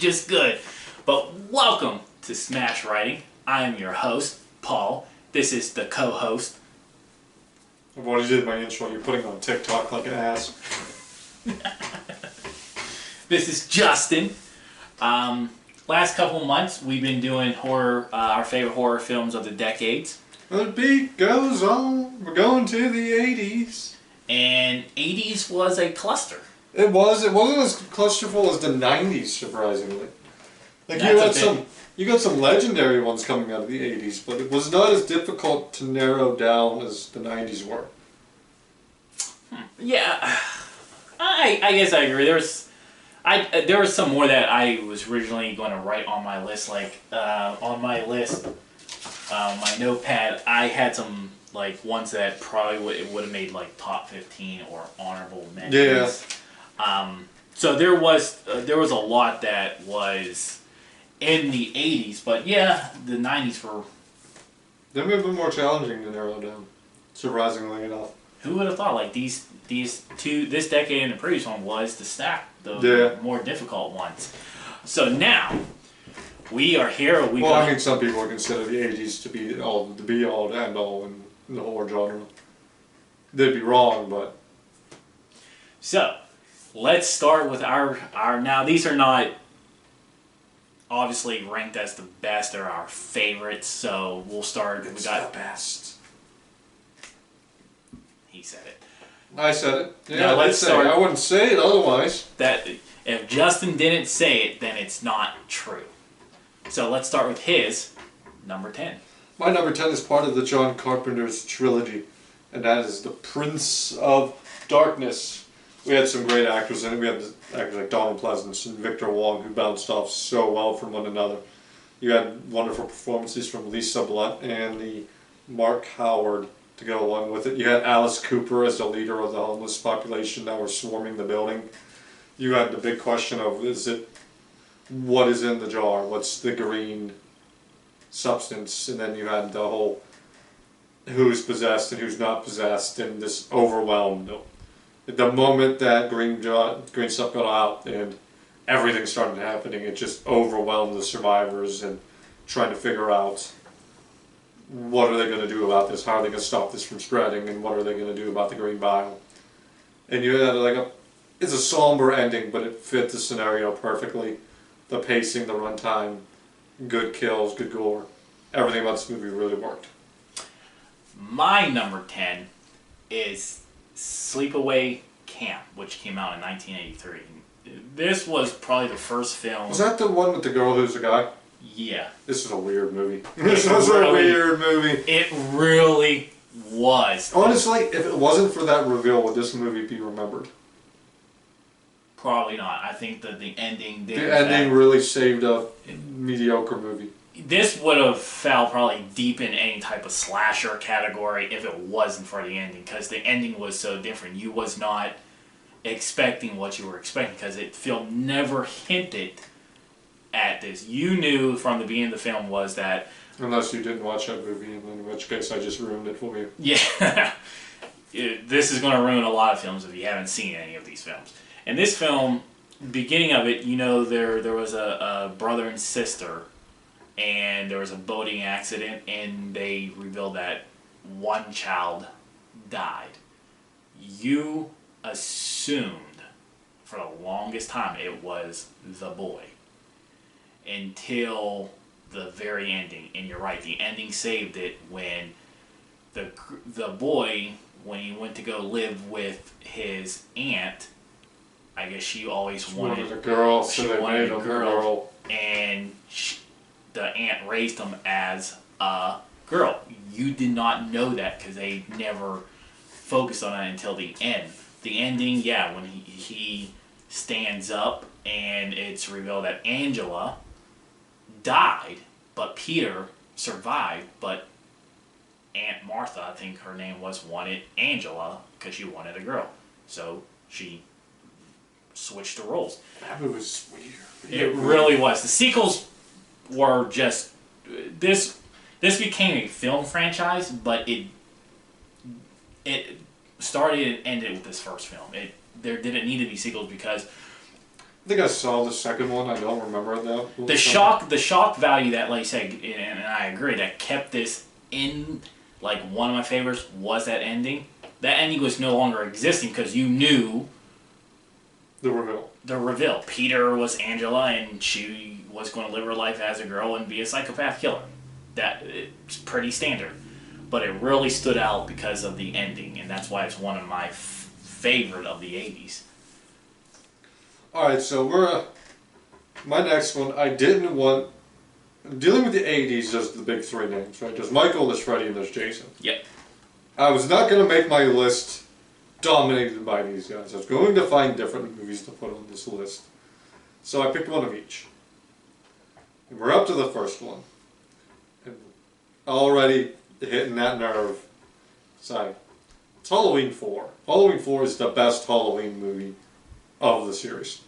just good. But welcome to Smash Writing. I am your host, Paul. This is the co-host. I've already did my intro. You're putting on TikTok like an ass. This is Justin. Last couple months, we've been doing horror, our favorite horror films of the decades. The beat goes on. We're going to the 80s. And 80s was a cluster. It wasn't as clusterful as the 90s, surprisingly. Like you got some legendary ones coming out of the 80s, but it was not as difficult to narrow down as the 90s were. Yeah, I guess I agree. There was some more that I was originally going to write on my list. Like on my list, my notepad, I had some like ones that probably would have made like top 15 or honorable mentions. Yeah. So there was a lot that was in the 80s, but yeah, the 90s were. They may have been more challenging to narrow down, surprisingly enough. Who would have thought? Like this decade and the previous one was the stack, the more difficult ones. So now we are here. I mean, some people consider the 80s to be the be all and end all in the horror genre. They'd be wrong, but. So let's start with our. Now these are not obviously ranked as the best. They're our favorites. So we'll start. It's the best. He said it. I said it. Yeah, now let's start. I wouldn't say it otherwise. That if Justin didn't say it, then it's not true. So let's start with his number 10. My number 10 is part of the John Carpenter's trilogy, and that is The Prince of Darkness. We had some great actors in it. We had actors like Donald Pleasance and Victor Wong, who bounced off so well from one another. You had wonderful performances from Lisa Blunt and the Mark Howard to go along with it. You had Alice Cooper as the leader of the homeless population that were swarming the building. You had the big question of, what is in the jar? What's the green substance? And then you had the whole who's possessed and who's not possessed, and this overwhelmed. The moment that green stuff got out and everything started happening, it just overwhelmed the survivors and trying to figure out what are they going to do about this, how are they going to stop this from spreading, and what are they going to do about the green bile. And you had it's a somber ending, but it fit the scenario perfectly. The pacing, the runtime, good kills, good gore. Everything about this movie really worked. My number 10 is Sleepaway Camp, which came out in 1983. This was probably the first film. Was that the one with the girl who's a guy? Yeah. This is a weird movie. This was a weird movie. It really was. Honestly, if it wasn't for that reveal, would this movie be remembered? Probably not. I think that the ending did. The ending really saved a mediocre movie. This would have fell probably deep in any type of slasher category if it wasn't for the ending, because the ending was so different. You was not expecting what you were expecting, because the film never hinted at this. You knew from the beginning of the film was that... Unless you didn't watch that movie, in which case I just ruined it for you. Yeah. This is going to ruin a lot of films if you haven't seen any of these films. And this film, beginning of it, there was a brother and sister, and there was a boating accident, and they revealed that one child died. You assumed for the longest time it was the boy, until the very ending. And you're right, the ending saved it when the boy, when he went to go live with his aunt, I guess she always wanted a girl, so they made him a girl. And the aunt raised him as a girl. You did not know that because they never focused on it until the end. The ending, yeah, when he stands up and it's revealed that Angela died, but Peter survived, but Aunt Martha, I think her name was, wanted Angela because she wanted a girl. So she switched the roles. That was weird. It really was. The sequels were just... This became a film franchise, but it started and ended with this first film. There didn't need to be sequels because think I saw the second one. I don't remember it though. The shock value that, like you said, and I agree, that kept this in, like, one of my favorites was that ending. That ending was no longer existing because you knew the reveal. The reveal. Peter was Angela, and she was going to live her life as a girl and be a psychopath killer. That it's pretty standard, but it really stood out because of the ending, and that's why it's one of my favorite of the 80s. All right, so we're my next one. I didn't want dealing with the 80s. Just the big three names, right? There's Michael, there's Freddy, and there's Jason. Yep. I was not going to make my list dominated by these guys. I was going to find different movies to put on this list. So I picked one of each. And we're up to the first one. And already hitting that nerve. So it's Halloween 4. Halloween 4 is the best Halloween movie of the series.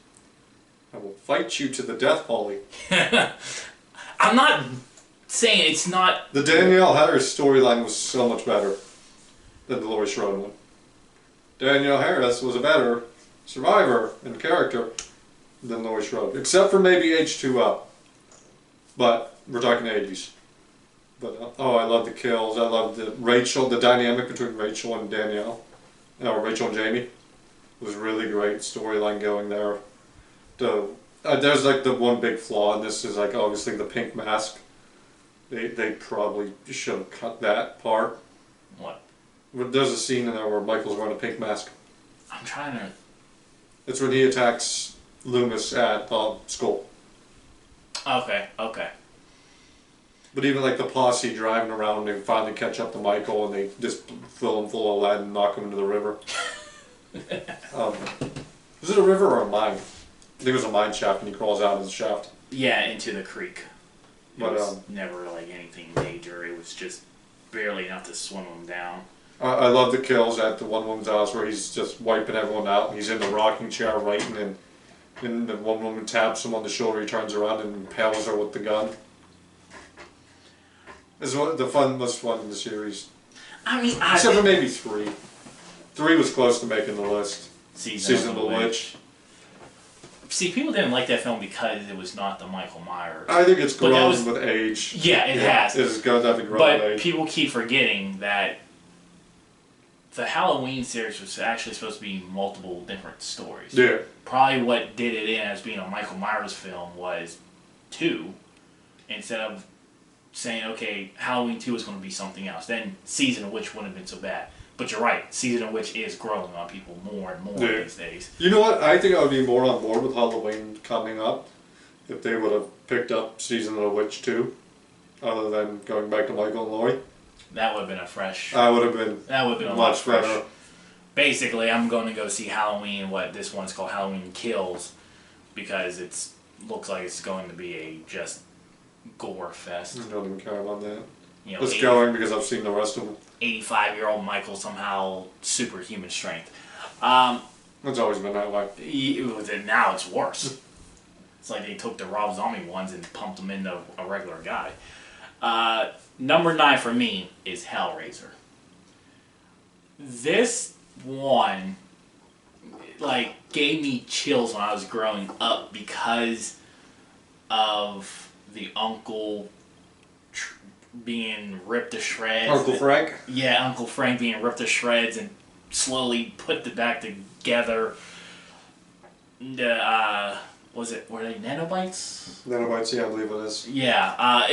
I will fight you to the death, Polly. I'm not saying it's not... The Danielle Harris storyline was so much better than the Laurie Strode one. Danielle Harris was a better survivor and character than Laurie Strode, except for maybe H2O. But we're talking 80s. But I love the kills. I love the dynamic between Rachel and Danielle, or Rachel and Jamie. It was really great storyline going there. There's like the one big flaw, and this is like obviously the pink mask. They probably should have cut that part. What? There's a scene in there where Michael's wearing a pink mask. I'm trying to... It's when he attacks Loomis at school. Okay. But even like the posse driving around, they finally catch up to Michael and they just fill him full of lead and knock him into the river. Was it a river or a mine? I think it was a mine shaft and he crawls out of the shaft. Yeah, into the creek. It But was never like anything major. It was just barely enough to swim him down. I love the kills at the one woman's house where he's just wiping everyone out. He's in the rocking chair writing, and the one woman taps him on the shoulder. He turns around and impales her with the gun. It's the most fun in the series. I mean, except for maybe 3. 3 was close to making the list. Season of the Witch. See, people didn't like that film because it was not the Michael Myers. I think it's grown with age. Yeah, it has. It's definitely grown with age. But people keep forgetting that the Halloween series was actually supposed to be multiple different stories. Yeah. Probably what did it in as being a Michael Myers film was 2, instead of saying, okay, Halloween 2 is going to be something else. Then Season of Witch wouldn't have been so bad. But you're right, Season of Witch is growing on people more and more these days. You know what? I think I would be more on board with Halloween coming up if they would have picked up Season of the Witch 2, other than going back to Michael and Laurie. That would have been a fresh... That would have been a much better. Basically, I'm going to go see Halloween, what this one's called Halloween Kills, because it looks like it's going to be a just gore fest. I don't even care about that. You know, it's going because I've seen the rest of them. 85-year-old Michael somehow superhuman strength. It's always been that way. Now it's worse. It's like they took the Rob Zombie ones and pumped them into a regular guy. Number 9 for me is Hellraiser. This one, like, gave me chills when I was growing up because of the uncle being ripped to shreds. Uncle Frank? Yeah, Uncle Frank being ripped to shreds and slowly put it back together. Were they nanobites? Nanobites, yeah, I believe it is. Yeah,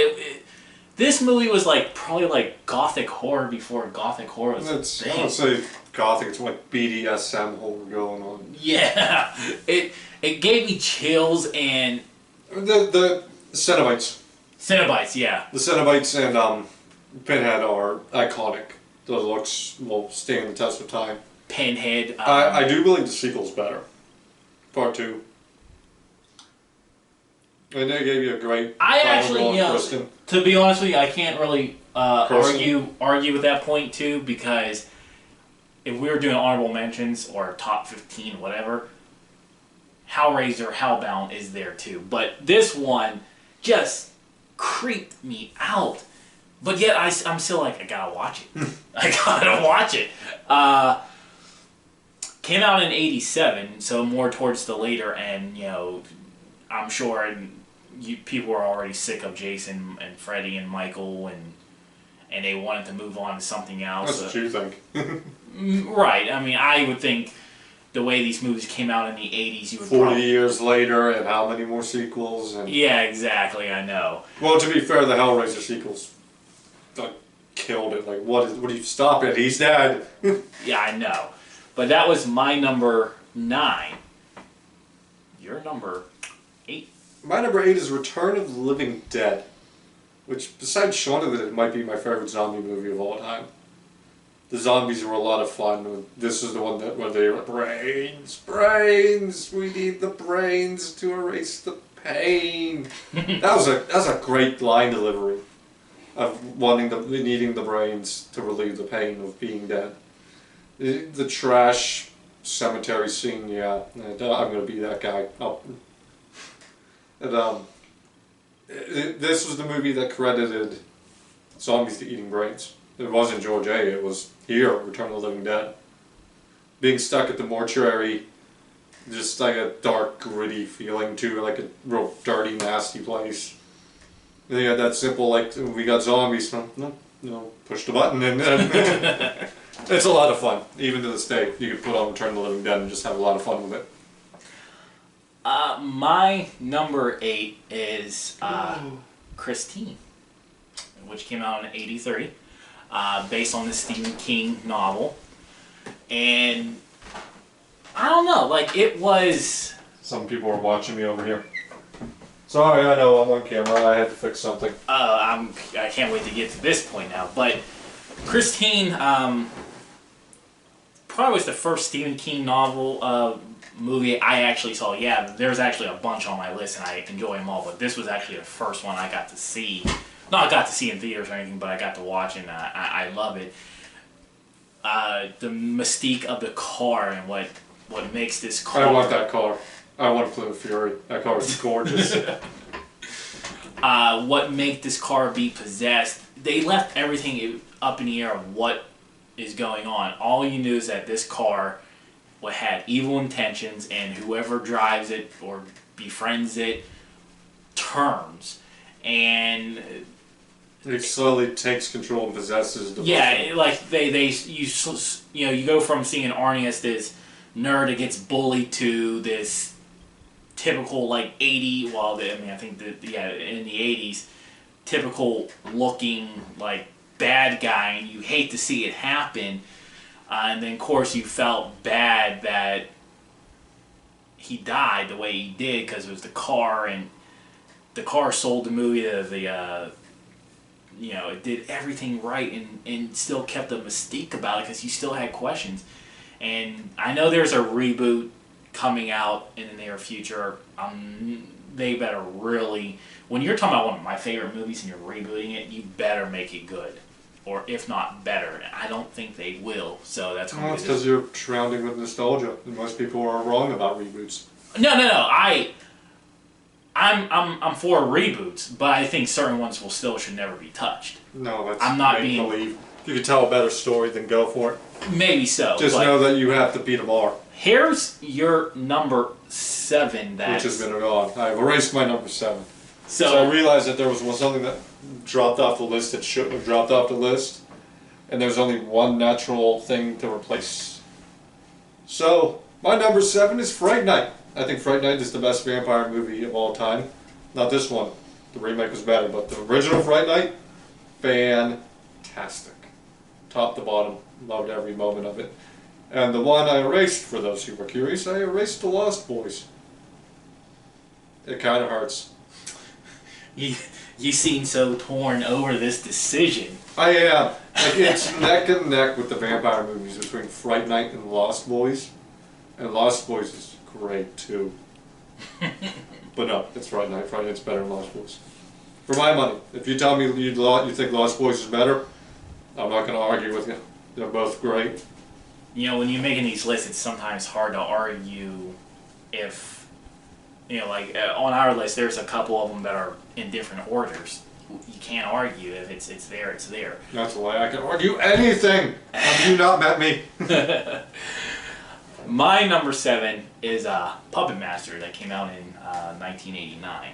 this movie was probably like gothic horror before gothic horror was a thing. I would say gothic, it's like BDSM horror going on. Yeah, it gave me chills and... The Cenobites. Cenobites, yeah. The Cenobites and Pinhead are iconic. Those looks will stand the test of time. Pinhead. I do believe the sequel's better. Part 2. And they gave you a great... to be honest with you, I can't really argue with that point too, because if we were doing honorable mentions or top 15, whatever, Hellraiser, Hellbound is there too. But this one just creeped me out. But yet I'm still like, I gotta watch it. I gotta watch it. came out in '87, so more towards the later end. You know, I'm sure people were already sick of Jason and Freddy and Michael, and they wanted to move on to something else. That's what you think. Right. I mean, I would think the way these movies came out in the '80s, you would 40 years later, and how many more sequels? And yeah, exactly. I know. well, to be fair, the Hellraiser sequels killed it. Like, what do you stop it? He's dead. Yeah, I know. But that was my number 9. Your number 8. My number 8 is Return of the Living Dead, which, besides Shaun of the Dead, might be my favorite zombie movie of all time. The zombies were a lot of fun. This is the one where they were brains. We need the brains to erase the pain. that was a great line delivery of needing the brains to relieve the pain of being dead. The trash cemetery scene, yeah, I'm gonna be that guy. This was the movie that credited zombies to eating brains. It wasn't George A. It was here, Return of the Living Dead. Being stuck at the mortuary, just like a dark, gritty feeling to like a real dirty, nasty place. And you had that simple, like, we got zombies, push the button and it's a lot of fun. Even to this day, you could put on Return of the Living Dead and just have a lot of fun with it. My number 8 is Christine, which came out in '83. Based on the Stephen King novel, and I don't know, like it was. Some people are watching me over here. Sorry, I know I'm on camera. I had to fix something. I can't wait to get to this point now. But Christine, probably was the first Stephen King novel movie I actually saw. Yeah, there's actually a bunch on my list, and I enjoy them all. But this was actually the first one I got to see. Not I got to see in theaters or anything, but I got to watch it, and I love it. The mystique of the car and what makes this car. I want that car. I want Plymouth Fury. That car is gorgeous. What make this car be possessed? They left everything up in the air of what is going on. All you knew is that this car had evil intentions, and whoever drives it or befriends it turns. And it slowly takes control and possesses the person. Like you go from seeing Arnie as this nerd that gets bullied to this typical like I think in the '80s, typical looking like bad guy, and you hate to see it happen. And then of course you felt bad that he died the way he did because it was the car, and the car sold the movie to it did everything right and still kept a mystique about it because you still had questions. And I know there's a reboot coming out in the near future. They better really, when you're talking about one of my favorite movies and you're rebooting it, you better make it good, or if not better. I don't think they will. So that's it's because you're surrounding with nostalgia, and most people are wrong about reboots. No. I'm for reboots, but I think certain ones should never be touched. No, that's I'm not make believe. If you could tell a better story, then go for it. Maybe so. Just know that you have to beat them all. Here's your number 7. Which has been gone. I've erased my number 7. So I realized that there was something that dropped off the list that shouldn't have dropped off the list, and there's only one natural thing to replace. So my number 7 is Fright Night. I think Fright Night is the best vampire movie of all time. Not this one. The remake was better, but the original Fright Night, fantastic. Top to bottom. Loved every moment of it. And the one I erased, for those who were curious, I erased The Lost Boys. It kind of hurts. You seem so torn over this decision. I am. Like, it's neck and neck with the vampire movies between Fright Night and Lost Boys. And Lost Boys is great too. But no, it's Fright Night. Fright Night's better than Lost Boys. For my money. If you tell me you think Lost Boys is better, I'm not going to argue with you. They're both great. When you're making these lists, it's sometimes hard to argue if, like on our list, there's a couple of them that are in different orders. You can't argue if it's there, it's there. That's why I can argue anything. Have you not met me? My number 7 is Puppet Master that came out in 1989.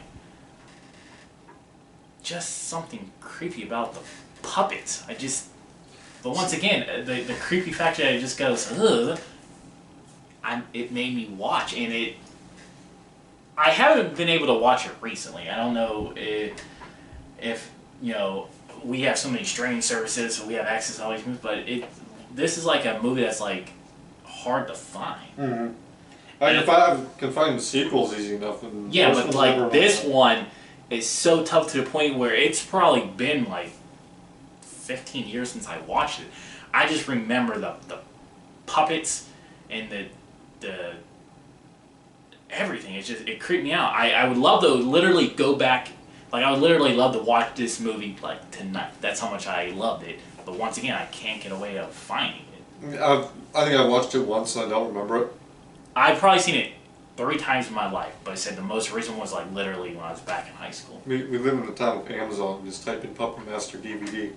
Just something creepy about the puppets. But once again, the creepy factor that it just goes, ugh. It made me watch, and I haven't been able to watch it recently. I don't know if we have so many streaming services, so we have access to all these movies, but this is like a movie that's like hard to find. Mm-hmm. I can find sequels easy enough. And yeah, but like this one is so tough to the point where it's probably been like 15 years since I watched it. I just remember the puppets and the everything. It creeped me out. I would love to literally go back. Like, I would literally love to watch this movie like tonight. That's how much I loved it. But once again, I can't get away of finding it. I think I watched it once and I don't remember it. I've probably seen it 3 times in my life, but I said the most recent was like literally when I was back in high school. We live in the time of Amazon. Just type in Puppet Master DVD.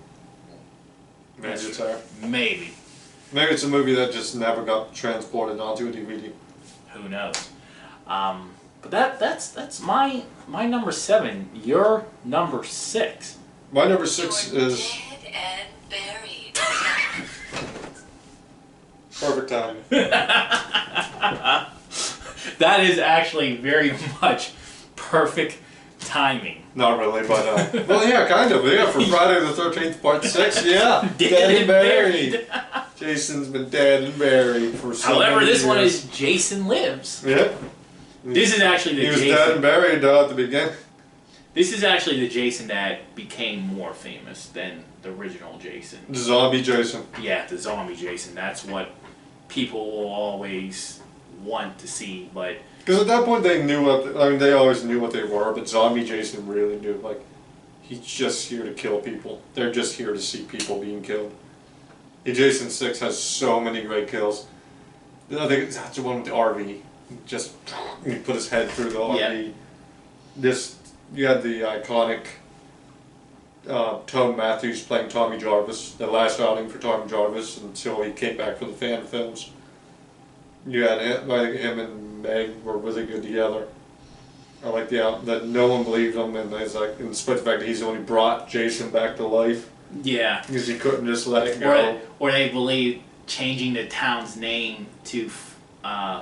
Maybe it's there. Maybe. Maybe it's a movie that just never got transported onto a DVD. Who knows? But that's my number 7. Your number 6. My number 6 is dead and buried. perfect timing. That is actually very much perfect timing. Not really, but well, yeah, kind of. Yeah, for Friday the 13th, Part 6. Yeah, Dead and buried. Jason's been dead and buried for so However, many this years. one is Jason Lives. Yeah. This is actually the He was Jason. dead and buried at the beginning. This is actually the Jason that became more famous than the original Jason. The zombie Jason. Yeah, the zombie Jason. That's what people will always want to see, but Because at that point they knew they always knew what they were, but zombie Jason really knew, like, he's just here to kill people. They're just here to see people being killed. Jason 6 has so many great kills. I think that's the one with the RV. Just he put his head through the RV. Yeah. You had the iconic Tom Matthews playing Tommy Jarvis, the last outing for Tommy Jarvis until he came back for the fan films. You had him and Meg were really good together. I like that no one believed him, and it's like, in spite of the fact that he's only brought Jason back to life. yeah. Because he couldn't just let it go. Or they believe changing the town's name to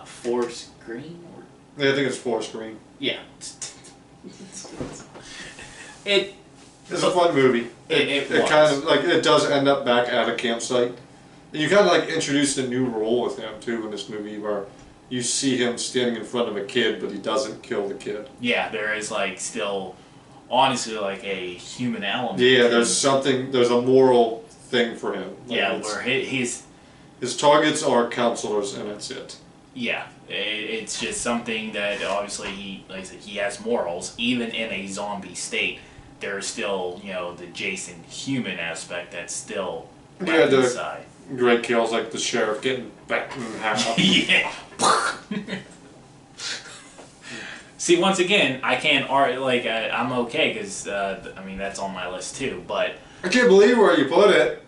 Forest Green. Yeah, I think it's Forest Green. Yeah. It's a fun movie. It kind of like it does end up back at a campsite. And you kind of like introduced a new role with him too in this movie, where you see him standing in front of a kid, but he doesn't kill the kid. Yeah, there is like still, honestly, like a human element. Yeah, there's a moral thing for him. Like yeah, where his targets are counselors, and that's it. Yeah, it's just something that obviously he has morals. Even in a zombie state, there's still the Jason human aspect that's still left inside. Great kills like the sheriff getting back in half. Yeah. See, once again, I can't argue. Like I'm okay because that's on my list too. But I can't believe where you put it.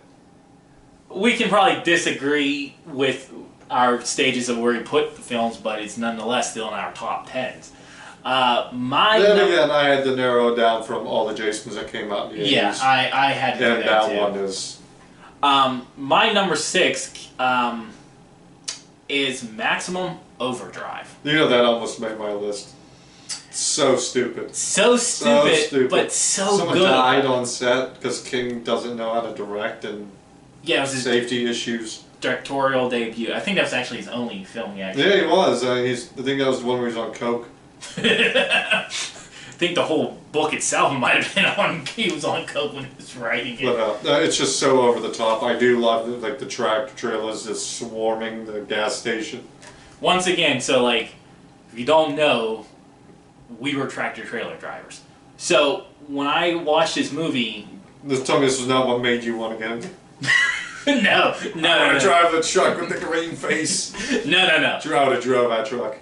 We can probably disagree with our stages of where we put the films, but it's nonetheless still in our top 10s. Then again, I had to narrow it down from all the Jasons that came out in the 80s. Yeah, I had to do and that that too. one is... My number 6 is Maximum Overdrive. You know, that almost made my list. So stupid. So stupid, but so Someone good. died on set because King doesn't know how to direct, and yeah, it was his safety issues. directorial debut. I think that was actually his only film he actually Yeah, he was. I think that was the one where he was on coke. I think the whole book itself might have been on. He was on coke when he was writing it. But it's just so over the top. I do love the tractor trailers just swarming the gas station. Once again, so like, if you don't know, we were tractor trailer drivers. So when I watched this movie, Tell me this was not what made you want to get into. no. I want to drive the truck with the green face. No. I would have drove that truck.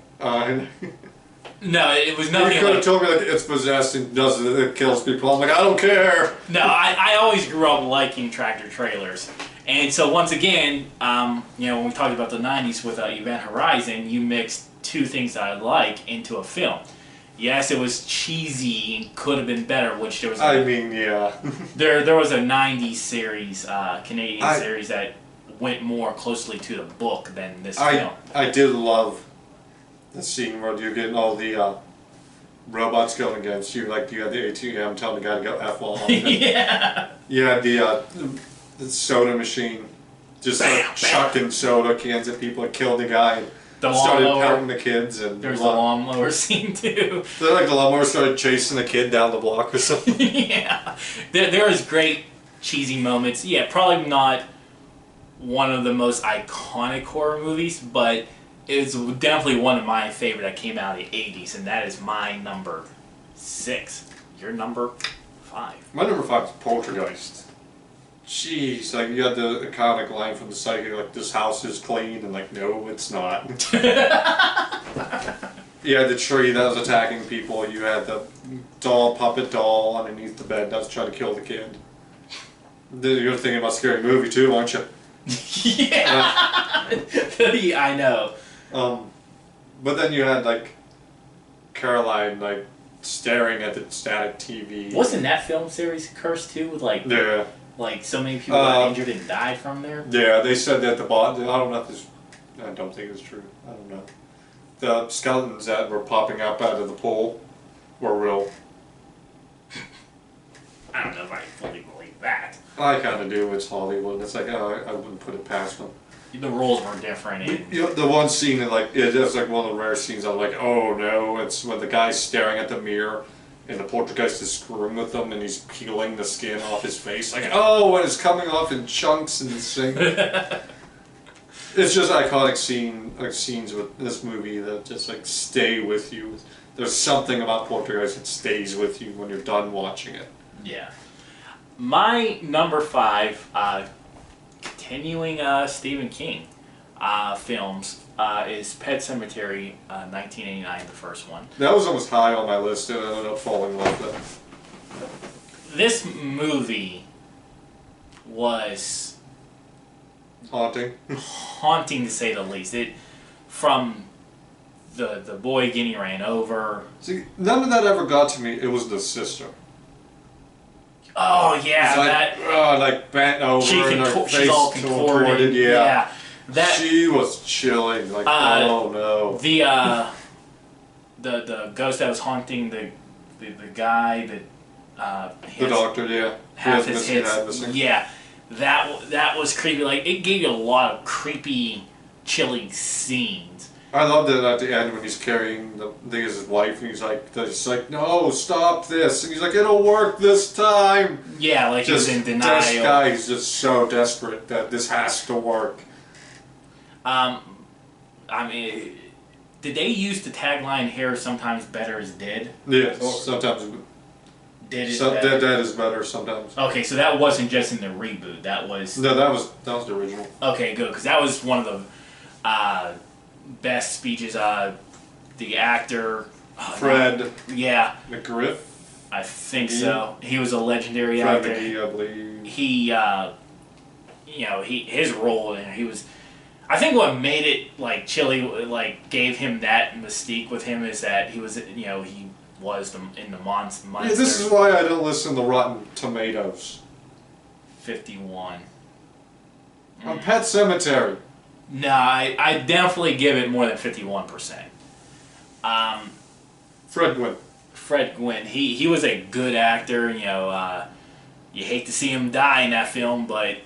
No, it was You nothing could have like... told me like it's possessed and it kills people. I'm like, I don't care. No, I always grew up liking tractor trailers. And so once again, when we talked about the 90s with Event Horizon, you mixed two things that I like into a film. Yes, it was cheesy and could have been better, which there was yeah. there was a 90s series, Canadian series that went more closely to the book than this film. I did love the scene where you're getting all the robots going against you, like you had the ATM telling the guy to go F all on it. Yeah. You had the soda machine just like chucking soda cans at people and killed the guy. The started lawnmower. pelting the kids, and There's the lawnmower scene too. So like the lawnmower started chasing the kid down the block or something. Yeah, there was great cheesy moments. Yeah, probably not one of the most iconic horror movies, but it's definitely one of my favorite that came out in the 80s, and that is my number 6. Your number 5. My number 5 is Poltergeist. Jeez, like you had the iconic line from the psychic, like this house is clean, and like no, it's not. You had the tree that was attacking people. You had the puppet doll underneath the bed that was trying to kill the kid. You're thinking about Scary Movie too, aren't you? Yeah, I know. But then you had like Caroline like staring at the static TV. Wasn't that film series cursed too? With like like so many people got injured and died from there. Yeah, they said that the bot. I don't know if this. I don't think it's true. I don't know. The skeletons that were popping up out of the pool were real. I don't know if I fully believe that. I kind of do. It's Hollywood. It's like, oh, I wouldn't put it past them. The roles were different. And You know, the one scene that like it's like one of the rare scenes I'm like, oh no, it's when the guy's staring at the mirror and the poltergeist is screwing with him and he's peeling the skin off his face. Like, oh, and it's coming off in chunks and thing. It's just iconic scenes with this movie that just like stay with you. There's something about Poltergeist that stays with you when you're done watching it. Yeah. My number 5, continuing Stephen King films, is Pet Sematary, 1989, the first one. That was almost high on my list and I ended up falling in love with it. This movie was haunting to say the least. It from the boy getting ran over. See, none of that ever got to me. It was the sister. Oh yeah, like bent over and her face she's all contorted. Yeah. That she was chilling. Like oh no. The ghost that was haunting the guy that the doctor, yeah, half his hits. Yeah, that was creepy. Like it gave you a lot of creepy, chilling scenes. I loved it at the end when he's carrying his wife and he's like, no, stop this, and he's like, it'll work this time. Yeah, like he's in denial. This guy is just so desperate that this has to work. I mean, did they use the tagline "Hair sometimes better is dead"? Yeah, sometimes. Dead is better. Dead is better sometimes. Okay, so that wasn't just in the reboot. That was. No, that was the original. Okay, good, because that was one of the best speeches. The actor. Fred. Yeah. McGriff. I think so. He was a legendary Fred actor. McGee, I believe. His role, and he was. I think what made it like chilly, like gave him that mystique with him is that he was, he was in the monster. Yeah, this is why I don't listen to Rotten Tomatoes. 51. On Pet Sematary. No, I definitely give it more than 51%. Fred Gwynne. Fred Gwynne. He was a good actor. You hate to see him die in that film, but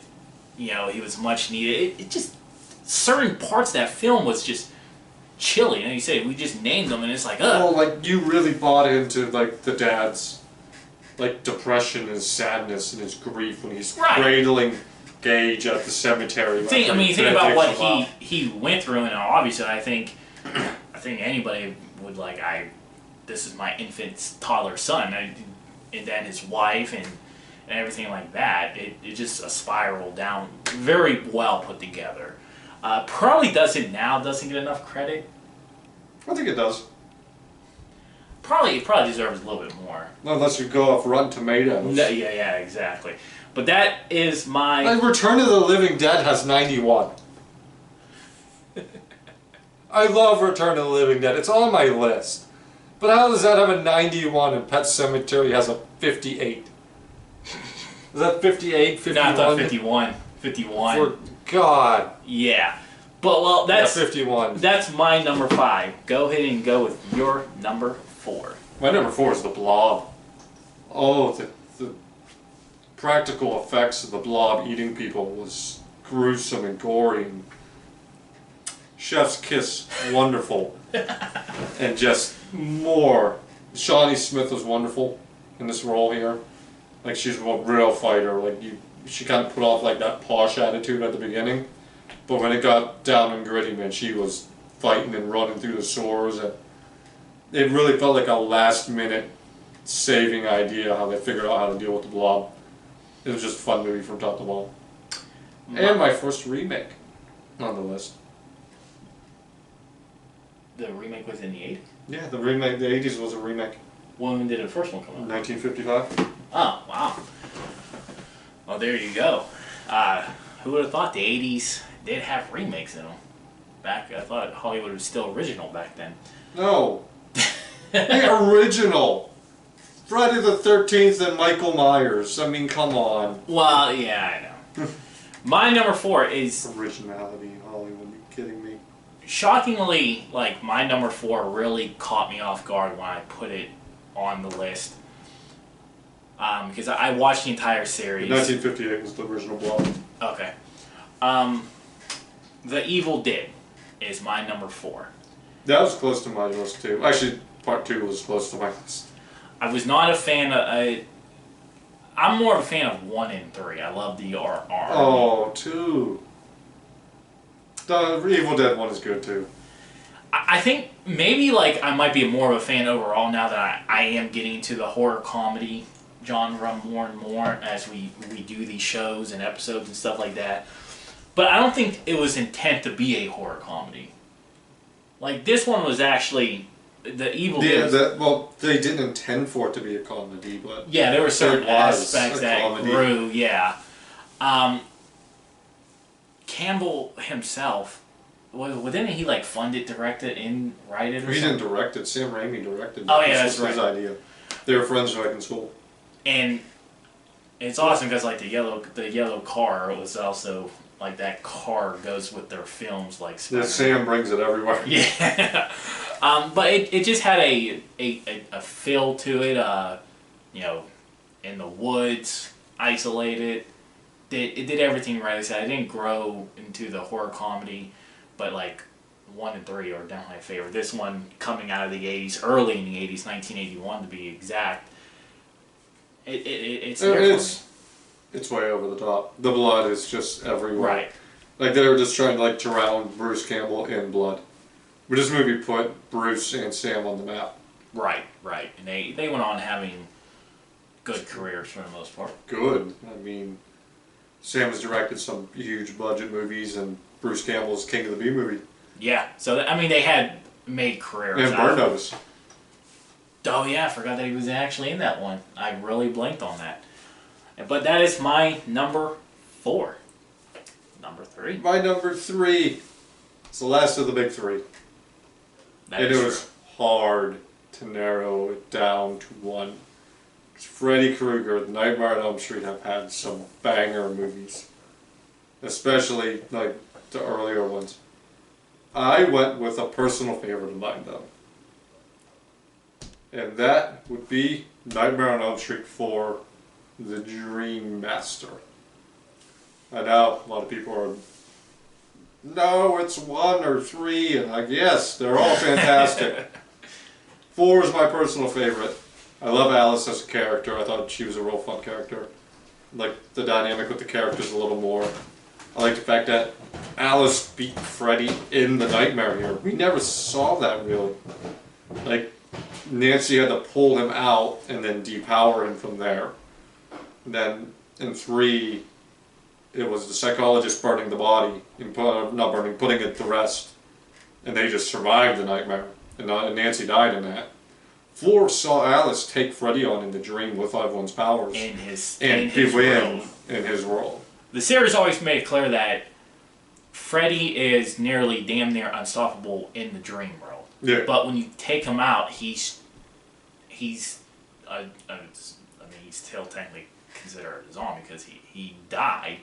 he was much needed. It just certain parts of that film was just chilly. And you say we just named them, and it's like, ugh. Well, like you really bought into like the dad's like depression and sadness and his grief when he's cradling Gage at the cemetery. Think about what he went through, and obviously, I think anybody would like. This is my infant toddler son, and then his wife and everything like that. It just a spiral down. Very well put together. Probably doesn't get enough credit. I think it does. Probably deserves a little bit more. Unless you go off Rotten Tomatoes. No, yeah, exactly. But that is my... Like Return of the Living Dead has 91. I love Return of the Living Dead. It's on my list. But how does that have a 91 and Pet Sematary has a 58? Is that 58? 51? No, I thought 51. 51. For God. Yeah. But, well, that's... Yeah, 51. That's my number 5. Go ahead and go with your number 4. My number 4 is The Blob. Oh, the practical effects of the Blob eating people was gruesome and gory. And Chef's Kiss, wonderful. And just more. Shawnee Smith was wonderful in this role here. Like, she's a real fighter. Like, she kind of put off like that posh attitude at the beginning. But when it got down and gritty, man, she was fighting and running through the sores. And it really felt like a last-minute saving idea how they figured out how to deal with the Blob. It was just a fun movie from top to bottom. And my first remake on the list. The remake was in the 80s? Yeah, the remake. The 80's was a remake. When did the first one come out? 1955. Oh, wow. Well, there you go. Who would have thought the 80s did have remakes in them? I thought Hollywood was still original back then. No. The original. Friday the 13th and Michael Myers. I mean, come on. Well, yeah, I know. My number 4 is... Originality in Hollywood. Are you kidding me? Shockingly, like, my number 4 really caught me off guard when I put it on the list. Because I watched the entire series. 1958 was the original Blob. Okay. The Evil Dead is my number 4. That was close to my list, too. Actually, part 2 was close to my list. I was not a fan of... I'm more of a fan of 1 and 3. I love the RR. Oh, 2. The Evil Dead 1 is good, too. I think maybe, like, I might be more of a fan overall now that I am getting to the horror comedy genre more and more as we do these shows and episodes and stuff like that. But I don't think it was intent to be a horror comedy. Like, this one was actually... The Evil Dead... Yeah, well, they didn't intend for it to be a comedy, but... Yeah, there were certain was aspects a that comedy. grew, yeah. Campbell himself, well, didn't he, like, fund it, direct it, and write it or He something? didn't direct it. Sam Raimi directed it. Oh, yeah, This that's was his idea. They were friends back in school. And it's awesome because, like, the yellow car was also... Like, that car goes with their films, like... Yeah, Sam brings it everywhere. Yeah. But it just had a feel to it, you know, in the woods, isolated. It did everything right. I said, I didn't grow into the horror comedy, but, like, 1 and 3 are definitely my favorite. This one, coming out of the 80s, early in the 80s, 1981 to be exact, it's there for me. It's way over the top. The blood is just everywhere. Right. Like, they were just trying to, like, drown Bruce Campbell in blood. But this movie put Bruce and Sam on the map. Right. And they went on having good careers for the most part. Good. I mean, Sam has directed some huge budget movies, and Bruce Campbell's King of the B movie. Yeah. So, I mean, they had made careers. And Burn Notice. Oh, yeah. I forgot that he was actually in that one. I really blanked on that. But that is my number 4. Number 3. My number 3. It's the last of the big 3. That It is was hard to narrow it down to one. Freddy Krueger, The Nightmare on Elm Street have had some banger movies. Especially, like, the earlier ones. I went with a personal favorite of mine, though. And that would be Nightmare on Elm Street 4, The Dream Master. I know, a lot of people are... No, it's 1 or 3, and like, yes, they're all fantastic. 4 is my personal favorite. I love Alice as a character. I thought she was a real fun character. Like the dynamic with the characters a little more. I like the fact that Alice beat Freddy in the nightmare here. We never saw that really. Like, Nancy had to pull him out and then depower him from there. And then in 3, it was the psychologist burning the body, and putting it to rest. And they just survived the nightmare. And Nancy died in that. Floor saw Alice take Freddy on in the dream with everyone's powers. In his win world. in his world. The series always made it clear that Freddy is nearly damn near unstoppable in the dream world. Yeah. But when you take him out, he's still technically considered a zombie because he died,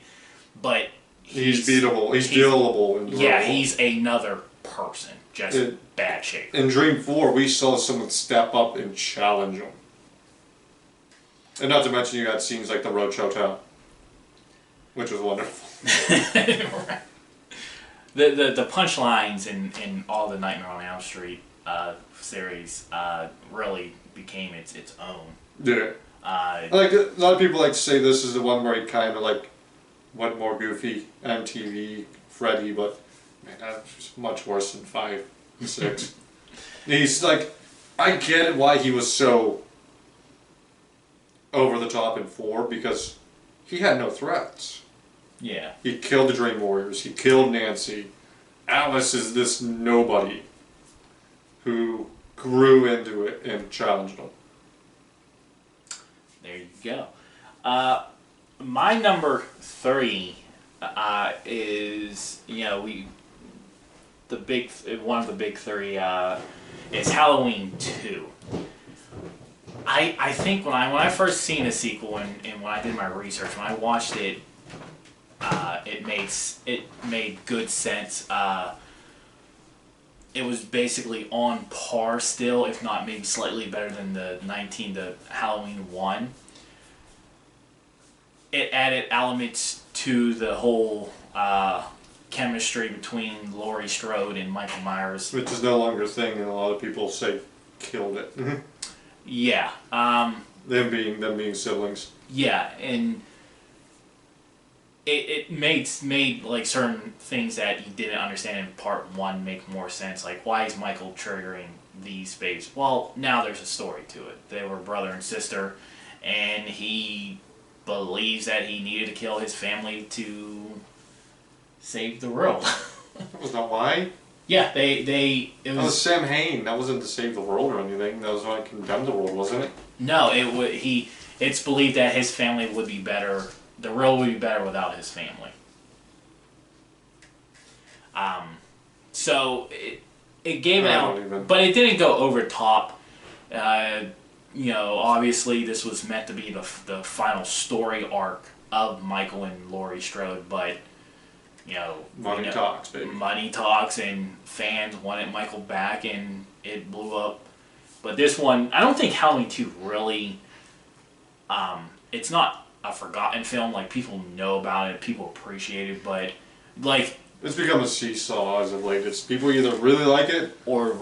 but he's beatable. He's dealable. Yeah, he's another person, just bad shape. In Dream 4, we saw someone step up and challenge him. And not to mention you had scenes like the Roach Hotel, which was wonderful. Right. The punchlines in all the Nightmare on Elm Street series really became its own. Yeah. Like a lot of people like to say this is the one where he kind of like went more goofy, MTV, Freddy, but man, that's much worse than 5 and 6. He's like, I get it why he was so over the top in 4 because he had no threats. Yeah. He killed the Dream Warriors. He killed Nancy. Alice is this nobody who grew into it and challenged him. There you go. My number 3 is one of the big 3 is Halloween 2. I think when I first seen the sequel and when I did my research, when I watched it, it made good sense. It was basically on par still, if not maybe slightly better than the Halloween 1. It added elements to the whole chemistry between Laurie Strode and Michael Myers. Which is no longer a thing, and a lot of people say killed it. Yeah. Them being siblings. Yeah, and it made like certain things that you didn't understand in part 1 make more sense. Like, why is Michael triggering these babies? Well, now there's a story to it. They were brother and sister, and he believes that he needed to kill his family to save the world. Was that why? Yeah, it was... That was Sam Hain. That wasn't to save the world or anything. That was when I condemned the world, wasn't it? No, it's believed that his family would be better... The world would be better without his family. So it gave it out, but it didn't go over top. Obviously this was meant to be the final story arc of Michael and Laurie Strode, but money talks, baby. Money talks, and fans wanted Michael back, and it blew up. But this one, I don't think Halloween 2 really. It's not a forgotten film. Like, people know about it, people appreciate it, but like it's become a seesaw as of late. It's people either really like it or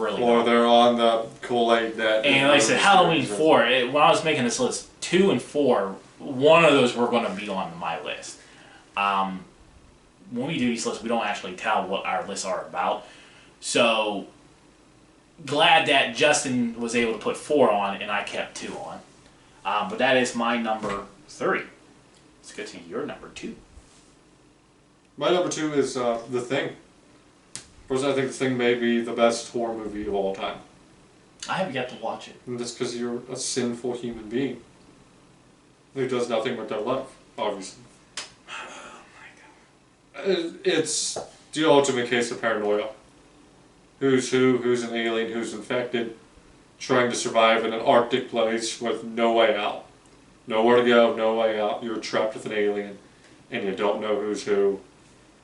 they're on the Kool-Aid that. And like I said, Halloween 4. When I was making this list, 2 and 4, one of those were going to be on my list. When we do these lists, we don't actually tell what our lists are about. So glad that Justin was able to put 4 on and I kept 2 on. But that is my number 3. Let's get to your number 2. My number 2 is The Thing. First, I think The Thing may be the best horror movie of all time. I haven't yet to watch it. And that's because you're a sinful human being who does nothing with their life, obviously. Oh my God. It's the ultimate case of paranoia. Who's who, who's an alien, who's infected, trying to survive in an Arctic place with no way out. Nowhere to go, no way out. You're trapped with an alien, and you don't know who's who,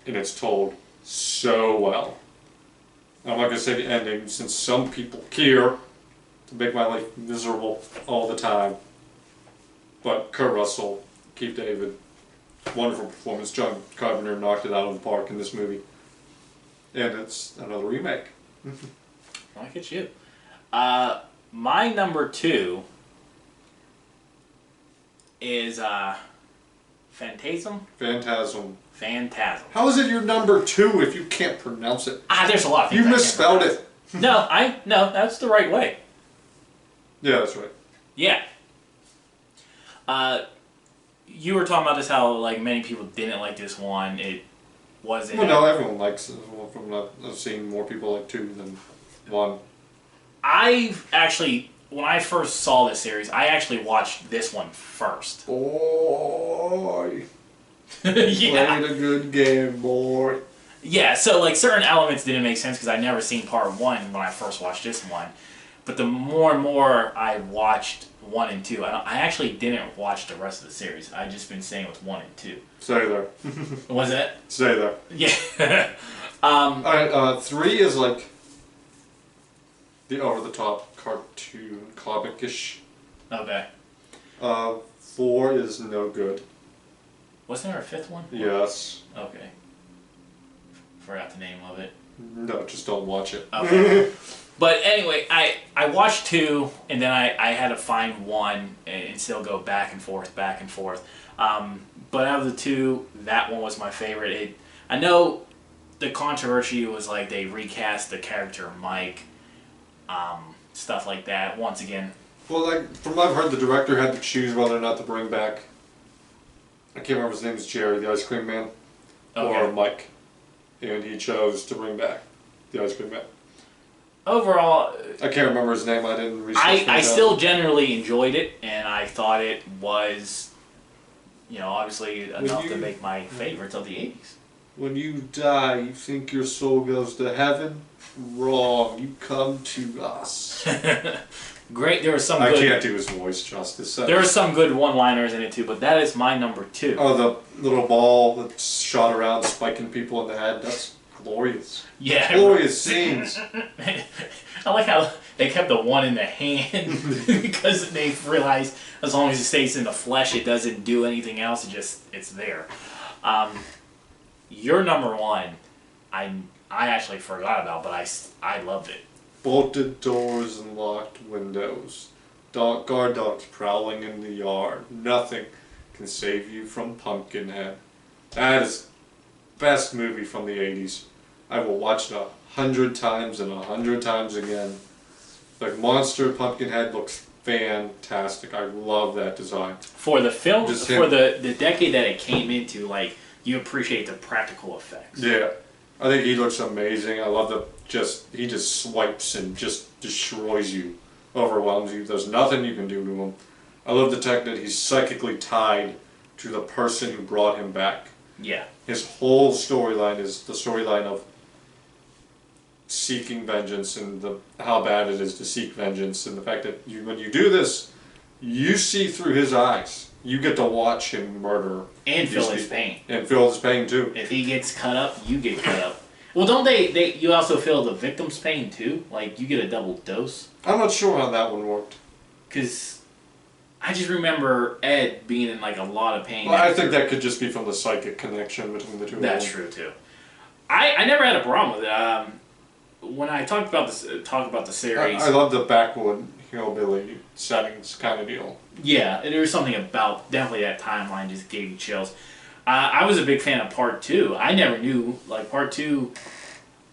and it's told so well. I'm not going to say the ending, since some people care to make my life miserable all the time. But Kurt Russell, Keith David, wonderful performance. John Carpenter knocked it out of the park in this movie. And it's another remake. Look at you. My number 2 is Phantasm. Phantasm. How is it your number 2 if you can't pronounce it? There's a lot of things. You misspelled it. No, that's the right way. Yeah, that's right. Yeah. You were talking about this, how like many people didn't like this one. It wasn't. Well, no, everyone likes it. Well, from what I've seen, more people like 2 than 1. I've actually when I first saw this series, I actually watched this one first. Boy, Yeah. played a good game, boy. Yeah, so like certain elements didn't make sense because I never seen part one when I first watched this one. But the more and more I watched 1 and 2, I actually didn't watch the rest of the series. I just been staying with 1 and 2. Stay there. Was it? Stay there. Yeah. Alright, 3 is like the over-the-top cartoon, comic-ish. Okay. 4 is no good. Wasn't there a 5th one? Yes. Okay. Forgot the name of it. No, just don't watch it. Okay. But anyway, I watched 2, and then I had to find 1 and still go back and forth, back and forth. But out of the 2, that one was my favorite. I know the controversy was like they recast the character Mike, stuff like that. Once again. Well, like, from what I've heard, the director had to choose whether or not to bring back, I can't remember his name is Jerry, the ice cream man, or Mike. And he chose to bring back the ice cream man. Overall, I can't remember his name. I didn't research. I still generally enjoyed it, and I thought it was, obviously enough to make my favorites of the 80s. When you die, you think your soul goes to heaven? Wrong. You come to us. Great. There was some. I good, can't do his voice justice. There are some good one-liners in it too, but that is my number 2. Oh, the little ball that's shot around, spiking people in the head. That's glorious. Yeah. Glorious scenes. I like how they kept the one in the hand because they realized as long as it stays in the flesh, it doesn't do anything else. It's there. Your number 1, I actually forgot about, but I loved it. Bolted doors and locked windows. Guard dogs prowling in the yard. Nothing can save you from Pumpkinhead. That is the best movie from the 80s. I will watch it 100 times and 100 times again. Like Monster Pumpkinhead looks fantastic. I love that design. For the film, for the decade that it came into, like, you appreciate the practical effects. Yeah. I think he looks amazing. I love he just swipes and just destroys you, overwhelms you. There's nothing you can do to him. I love the fact that he's psychically tied to the person who brought him back. Yeah. His whole storyline is the storyline of seeking vengeance and how bad it is to seek vengeance, and the fact that when you do this, you see through his eyes. You get to watch him murder. And feel his pain. And feel his pain too. If he gets cut up, you get cut up. Well, don't you also feel the victim's pain too? Like, you get a double dose? I'm not sure how that one worked. Because I just remember Ed being in, like, a lot of pain. Well, I think that could just be from the psychic connection between the two of them. That's true too. I never had a problem with it. When I talk about the series, I love the backwood hillbilly settings kind of deal. Yeah, there was something about definitely that timeline just gave you chills. I was a big fan of Part 2. I never knew like Part 2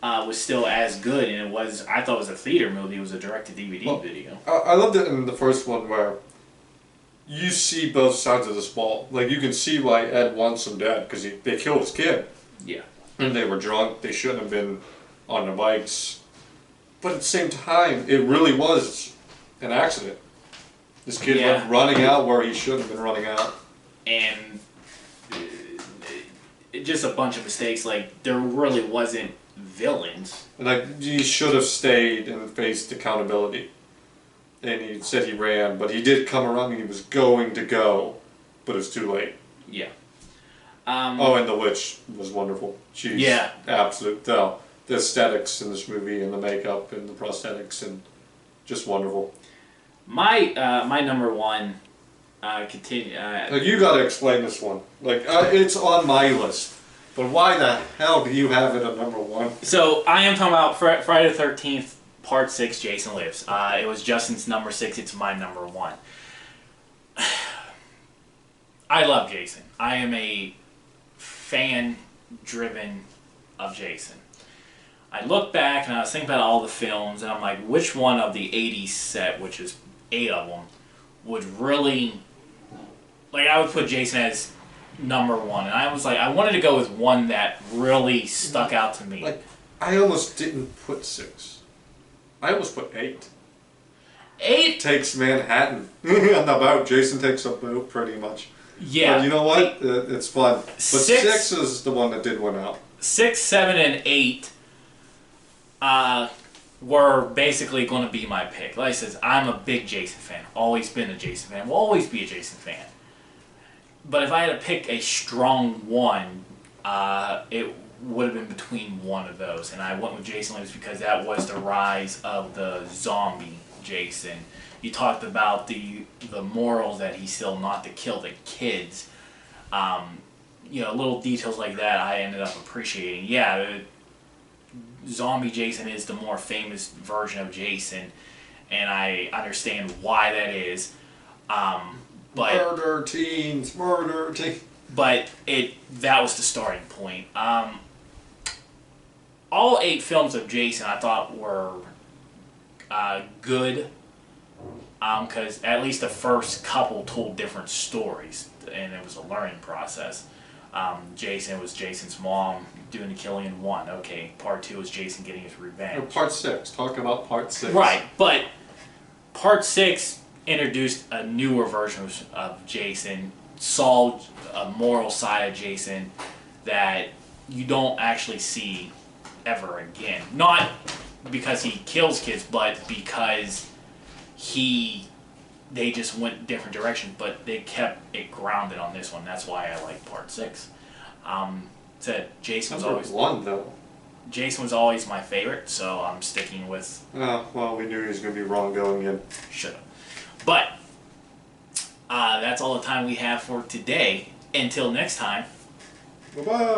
was still as good, and I thought it was a theater movie. It was a direct-to-DVD video. I loved it in the first one where you see both sides of this ball. Like, you can see why Ed wants him dead because they killed his kid. Yeah. And they were drunk. They shouldn't have been on their bikes. But at the same time, it really was an accident. This kid went running out where he shouldn't have been running out. And just a bunch of mistakes. Like, there really wasn't villains. And like, he should have stayed and faced accountability. And he said he ran, but he did come around and he was going to go, but it was too late. Yeah. And the witch was wonderful. She's absolute. The aesthetics in this movie and the makeup and the prosthetics and just wonderful. My number 1 continue. Like, you got to explain this one. Like, it's on my list, but why the hell do you have it at number 1? So I am talking about Friday the 13th, Part 6. Jason Lives. It was Justin's number 6. It's my number 1. I love Jason. I am a fan driven of Jason. I look back and I was thinking about all the films, and I'm like, which one of the 80s set, which is 8 of them, would really, like, I would put Jason as number 1. And I was like, I wanted to go with one that really stuck out to me. Like, I almost didn't put 6. I almost put 8. 8. takes Manhattan. On the boat. Jason takes a boat pretty much. Yeah. But you know what? It's fun. But 6 6 is the one that did win out. 6, 7, and 8 were basically going to be my pick. Like I said, I'm a big Jason fan. Always been a Jason fan. Will always be a Jason fan. But if I had to pick a strong one, it would have been between one of those. And I went with Jason Lives because that was the rise of the zombie Jason. You talked about the morals that he's still not to kill the kids. Little details like that I ended up appreciating. Yeah, zombie Jason is the more famous version of Jason, and I understand why that is. But Murder teens. But that was the starting point. All 8 films of Jason I thought were good, because at least the first couple told different stories, and it was a learning process. Jason was Jason's mom doing the killing in 1. Okay, part 2 was Jason getting his revenge. Part 6. Talk about part 6. Right, but part 6 introduced a newer version of Jason, saw a moral side of Jason that you don't actually see ever again. Not because he kills kids, but because they just went different directions, but they kept it grounded on this one. That's why I like part 6. Jason was Number always 1 though. Jason was always my favorite, so I'm sticking with. Well, we knew he was going to be wrong going in. Should have. But that's all the time we have for today. Until next time. Bye-bye.